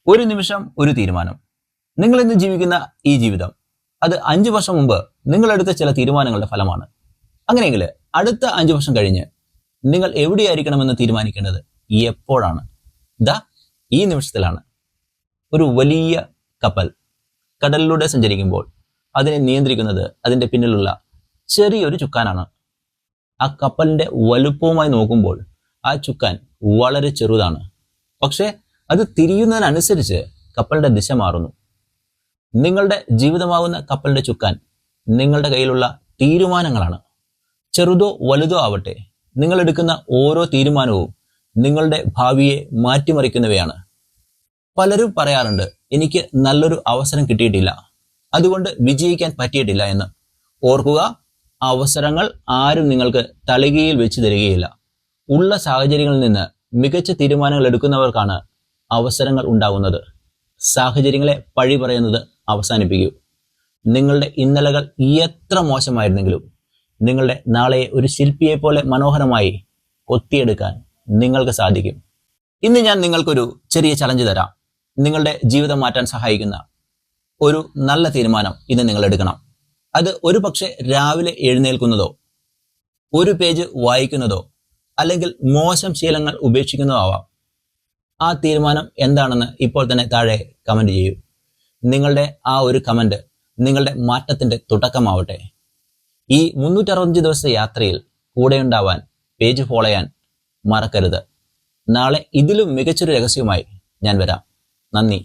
ഒരു നിമിഷം ഒരു തീരുമാനം. നിങ്ങൾ ഇന്ന് ജീവിക്കുന്ന ഈ ജീവിതം അത് 5 വർഷം മുമ്പ് നിങ്ങളെടുത്ത ചില തീരുമാനങ്ങളുടെ ഫലമാണ്. അങ്ങനെയെങ്കിൽ അടുത്ത 5 വർഷം കഴിഞ്ഞ് നിങ്ങൾ എവിടെയായിരിക്കണമെന്ന് തീരുമാനിക്കേണ്ടത് എപ്പോഴാണ്? ദാ ഈ നിമിഷത്തിലാണ്. ഒരു വലിയ കപ്പൽ കടലിലൂടെ സഞ്ചരിക്കുമ്പോൾ അതിനെ നിയന്ത്രിക്കുന്നത് അതിന്റെ പിന്നിലുള്ള ചെറിയൊരു ചുക്കാനാണ്. ആ കപ്പലിന്റെ വലുപ്പവുമായി നോക്കുമ്പോൾ ആ ചുക്കാൻ വളരെ ചെറുതാണ്. പക്ഷെ അത് തിരിയുന്നതിനനുസരിച്ച് കപ്പലിന്റെ ദിശ മാറുന്നു. നിങ്ങളുടെ ജീവിതമാവുന്ന കപ്പലിന്റെ ചുക്കാൻ നിങ്ങളുടെ കയ്യിലുള്ള തീരുമാനങ്ങളാണ്. ചെറുതോ വലുതോ ആവട്ടെ, നിങ്ങൾ എടുക്കുന്ന ഓരോ തീരുമാനവും നിങ്ങളുടെ ഭാവിയെ മാറ്റിമറിക്കുന്നവയാണ്. പലരും പറയാറുണ്ട്, എനിക്ക് നല്ലൊരു അവസരം കിട്ടിയിട്ടില്ല, അതുകൊണ്ട് വിജയിക്കാൻ പറ്റിയിട്ടില്ല എന്ന്. ഓർക്കുക, അവസരങ്ങൾ ആരും നിങ്ങൾക്ക് തളികയിൽ വെച്ച് തരികയില്ല. ഉള്ള സാഹചര്യങ്ങളിൽ നിന്ന് മികച്ച തീരുമാനങ്ങൾ എടുക്കുന്നവർക്കാണ് അവസരങ്ങൾ ഉണ്ടാകുന്നത്. സാഹചര്യങ്ങളെ പഴി പറയുന്നത് അവസാനിപ്പിക്കൂ. നിങ്ങളുടെ ഇന്നലകൾ എത്ര മോശമായിരുന്നെങ്കിലും നിങ്ങളുടെ നാളെയെ ഒരു ശില്പിയെ പോലെ മനോഹരമായി കൊത്തിയെടുക്കാൻ നിങ്ങൾക്ക് സാധിക്കും. ഇന്ന് ഞാൻ നിങ്ങൾക്കൊരു ചെറിയ ചലഞ്ച് തരാം. നിങ്ങളുടെ ജീവിതം മാറ്റാൻ സഹായിക്കുന്ന ഒരു നല്ല തീരുമാനം ഇന്ന് നിങ്ങൾ എടുക്കണം. അത് ഒരു പക്ഷേ രാവിലെ എഴുന്നേൽക്കുന്നതോ, ഒരു പേജ് വായിക്കുന്നതോ, അല്ലെങ്കിൽ മോശം ശീലങ്ങൾ ഉപേക്ഷിക്കുന്നതോ ആവാം. ആ തീരുമാനം എന്താണെന്ന് ഇപ്പോൾ തന്നെ താഴെ കമന്റ് ചെയ്യൂ. നിങ്ങളുടെ ആ ഒരു കമന്റ് നിങ്ങളുടെ മാറ്റത്തിന്റെ തുടക്കമാവട്ടെ. ഈ 365 ദിവസത്തെ യാത്രയിൽ കൂടെയുണ്ടാവാൻ പേജ് ഫോളോ ചെയ്യാൻ മറക്കരുത്. നാളെ ഇതിലും മികച്ചൊരു രഹസ്യവുമായി ഞാൻ വരാം. നന്ദി.